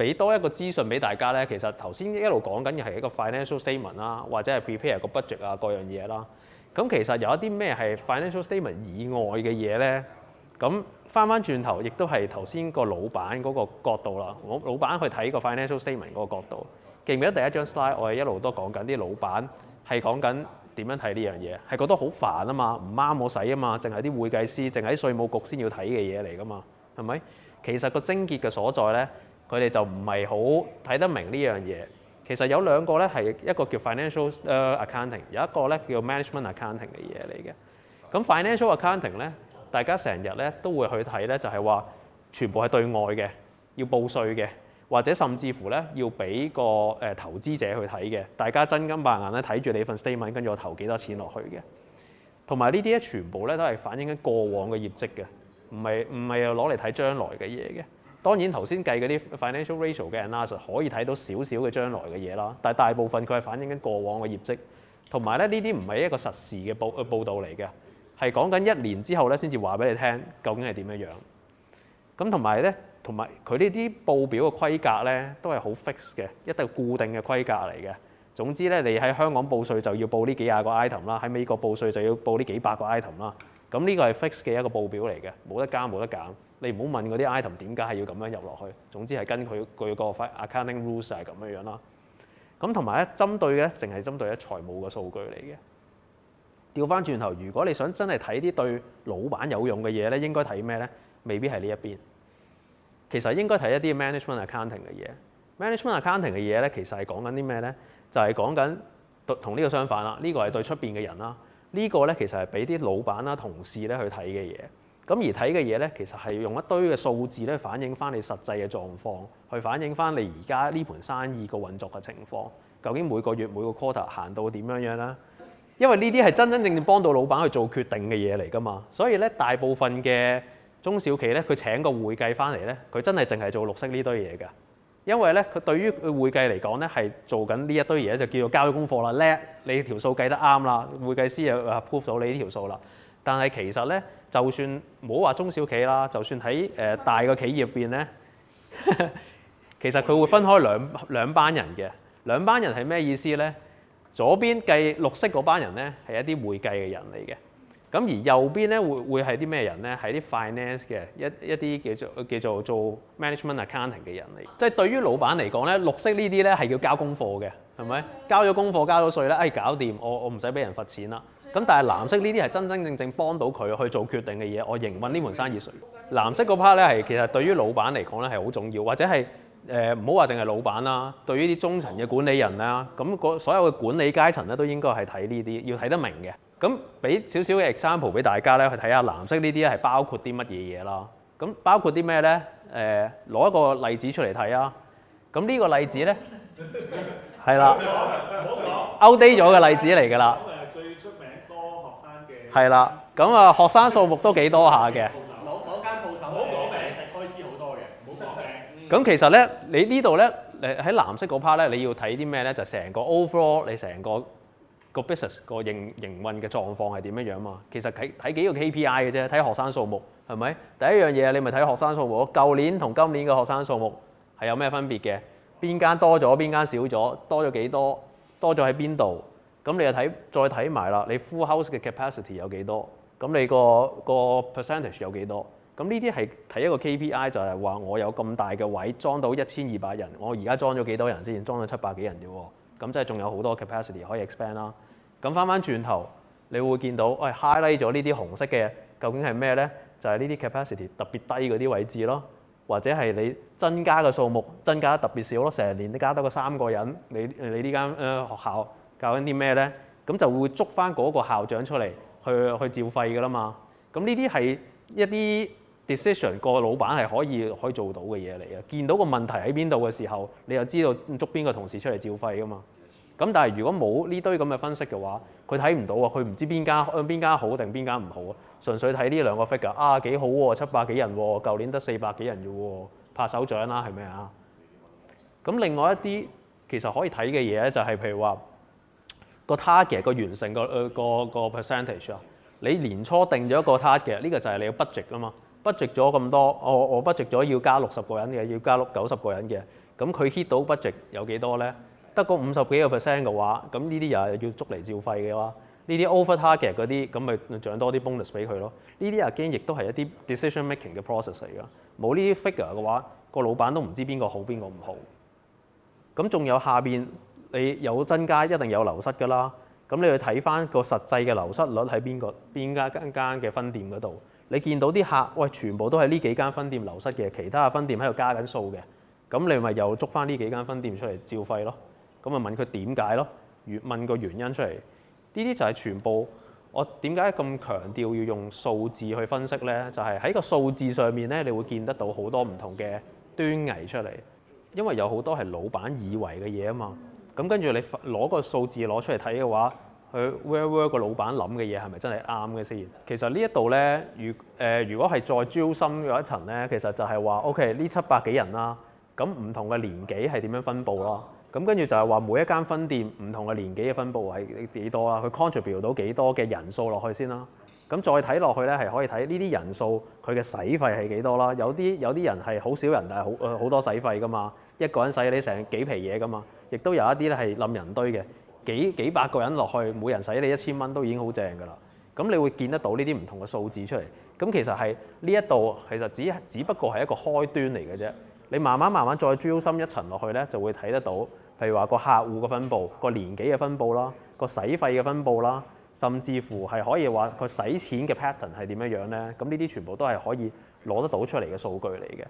俾多一個資訊俾大家咧，其實頭先一路講緊嘅係一個 financial statement 啦，或者係 prepare 個 budget 啊各樣嘢啦。咁其實有一啲咩係 financial statement 以外嘅嘢咧？咁翻轉頭，亦都係頭先個老闆嗰個角度啦。我老闆去睇個 financial statement 嗰個角度，記唔記得第一張 slide 我哋一路都講緊啲老闆係講緊點樣睇呢樣嘢，係覺得好煩啊嘛，唔啱我使啊嘛，淨係啲會計師、淨係啲稅務局先要睇嘅嘢嚟噶嘛，係咪？其實個症結嘅所在咧，佢哋就唔係好睇得明呢樣嘢。其實有兩個咧係一個叫 financial accounting， 有一個咧叫 management accounting 嘅嘢嚟嘅。咁 financial accounting 咧，大家成日咧都會去睇咧，就係話全部係對外嘅，要報稅嘅，或者甚至乎咧要俾個投資者去睇嘅。大家真金白銀咧睇住你份 statement， 跟住我投幾多錢落去嘅。同埋呢啲咧全部咧都係反映緊過往嘅業績嘅，唔係攞嚟睇將來嘅嘢嘅。當然頭先計嗰啲 financial ratio 嘅 analysis 可以睇到少少嘅將來嘅嘢啦，但係大部分佢係反映緊過往嘅業績，同埋咧呢啲唔係一個實時嘅報導嚟嘅，係講緊1年之後咧先至話俾你聽究竟係點樣樣。咁同埋佢呢啲報表嘅規格咧都係好 fix 嘅，一定固定嘅規格嚟嘅。總之咧，你喺香港報稅就要報呢幾廿個 item 啦，喺美國報稅就要報呢幾百個 item 啦。咁呢個係 fix 嘅一個報表嚟嘅，冇得加冇得減。你唔好問嗰啲 item 點解係要咁樣入落去。總之係跟佢個 accounting rules 係咁樣樣啦。咁同埋咧，針對嘅淨係針對財務嘅數據嚟嘅。調翻轉頭，如果你想真係睇啲對老闆有用嘅嘢咧，應該睇咩咧？未必係呢一邊。其實應該睇一啲 management accounting 嘅嘢。management accounting 嘅嘢咧，其實係講緊啲咩咧？就係講緊同呢個相反啦。呢個係對出邊嘅人啦。呢個咧其實係俾啲老闆啦、同事咧去睇嘅嘢。咁而睇嘅嘢咧，其實係用一堆嘅數字咧反映翻你實際嘅狀況，去反映翻你而家呢盤生意個運作嘅情況。究竟每個月每個 quarter 行到點樣樣啦？因為呢啲係真正幫到老闆去做決定嘅嘢嚟㗎嘛。所以咧，大部分嘅中小企咧，佢請個會計翻嚟咧，佢真係淨係做綠色呢堆嘢㗎。因為咧，佢對於會計嚟講咧，係做緊呢一堆嘢就叫做交咗功課啦，叻你條數計得啱啦，會計師又 approve 到你呢條數啦。但係其實咧，就算唔好話中小企啦，就算喺大個企業入邊咧，其實佢會分開兩班人嘅。兩班人係咩意思咧？左邊計綠色嗰班人咧係一啲會計嘅人嚟嘅。咁而右邊咧會係啲咩人咧？係啲 finance 嘅一啲叫做做 management accounting 嘅人嚟。即係對於老闆嚟講咧，綠色呢啲咧係要交功課嘅，係咪？交咗功課交咗稅咧，搞掂，我唔使俾人罰錢啦。咁但係藍色呢啲係真正幫到佢去做決定嘅嘢，我營運呢門生意稅。藍色嗰 part 咧係其實對於老闆嚟講咧係好重要，或者係唔好話淨係老闆啦，對於啲中層嘅管理人啦，咁所有嘅管理階層咧都應該係睇呢啲，要睇得明嘅。咁俾少少嘅 example 俾大家咧去睇下藍色呢啲咧係包括啲乜嘢嘢啦。咁包括啲咩咧？攞一個例子出嚟睇啊。咁呢個例子咧係啦，outdate 咗嘅例子嚟㗎啦。最出名多學生嘅係啦，咁啊學生數目都幾多下嘅。某間鋪頭，唔好講名，食開支好多嘅，唔好講名。咁其實咧，你呢度咧，喺藍色嗰 part 咧，你要睇啲咩咧？就成個 overall 你成個 business 個營運嘅狀況係點樣樣嘛？其實睇幾個 KPI 嘅啫，睇學生數目係咪？第一樣嘢你咪睇學生數目，舊年同今年嘅學生數目係有咩分別嘅？邊間多咗，邊間少咗？多咗幾多？多咗喺邊度？咁你又再睇埋啦，你 full house 嘅 capacity 有幾多？咁你個 percentage 有幾多？咁呢啲係睇一個 KPI，就係話我有咁大嘅位裝到1200人，我而家裝咗幾多人先？裝咗700幾人啫喎。咁即係仲有好多 capacity 可以 expand 啦。咁翻轉頭，你會見到，highlight 咗呢啲紅色嘅，究竟係咩咧？就係呢啲 capacity 特別低嗰啲位置咯，或者係你增加嘅數目增加得特別少咯，成年都加得個3個人，你呢間學校教緊啲咩咧？咁就會捉翻嗰個校長出嚟去照肺㗎啦嘛。咁呢啲係一啲 decision 個老闆係可以做到嘅嘢嚟嘅。見到個問題喺邊度嘅時候，你就知道捉邊個同事出嚟照肺㗎嘛。咁但係如果冇呢堆咁嘅分析嘅話，佢睇唔到啊，佢唔知邊間好定邊間唔好啊。純粹睇呢兩個 figure 啊，幾好喎，700幾人喎，舊年得400幾人啫喎，拍手掌啦，係咪啊？咁另外一啲其實可以睇嘅嘢咧，就係譬如話個 target 個完成個 percentage 啊。你年初定咗一個 target，呢個就係你嘅 budget 啊嘛。budget 咗咁多，我 budget 咗要加60個人嘅，要加90個人嘅。咁佢 hit 到 budget 有幾多咧？得個50幾個 percent 嘅話，咁呢啲又係要捉嚟照肺嘅話，呢啲 over target 嗰啲，咁咪獎多啲 bonus 俾佢咯。呢啲 again 亦都係一啲 decision making 嘅 process 嚟㗎。冇呢啲 figure 嘅話，個老闆都唔知邊個好邊個唔好。咁仲有下邊你有增加，一定有流失㗎啦。咁你去睇翻個實際嘅流失率喺邊間嘅分店嗰度，你見到啲客喂全部都係呢幾間分店流失嘅，其他嘅分店喺度加緊數嘅，咁你咪又捉翻呢幾間分店出嚟照肺咯。咁咪問佢點解咯？問個原因出嚟，呢啲就係全部我點解咁強調要用數字去分析咧？就係喺個數字上面咧，你會見得到好多唔同嘅端倪出嚟，因為有好多係老闆以為嘅嘢啊嘛。咁跟住你攞個數字攞出嚟睇嘅話，佢 where 個老闆諗嘅嘢係咪真係啱嘅先？其實呢一度咧，如果係再焦深嗰一層咧，其實就係話 OK 呢700幾人啦，咁唔同嘅年紀係點樣分佈啦？咁跟住就係話每一間分店唔同嘅年紀嘅分佈係幾多啦？佢 contribute 到幾多嘅人數落去先啦？咁再睇落去咧，係可以睇呢啲人數佢嘅使費係幾多啦？有啲人係好少人，但係好多使費噶嘛。一個人使你成幾皮嘢噶嘛。亦都有一啲咧係冧人堆嘅，幾百個人落去，每人使你1000蚊都已經好正噶啦。咁你會見得到呢啲唔同嘅數字出嚟。咁其實係呢一度其實只不過係一個開端嚟嘅啫。你慢慢再追深一層落去咧，就會睇得到，譬如話個客戶嘅分佈、個年紀嘅分佈啦、個使費嘅分佈啦，甚至乎係可以話佢使錢嘅 pattern 係點樣樣咧。咁呢啲全部都係可以攞得到出嚟嘅數據嚟嘅。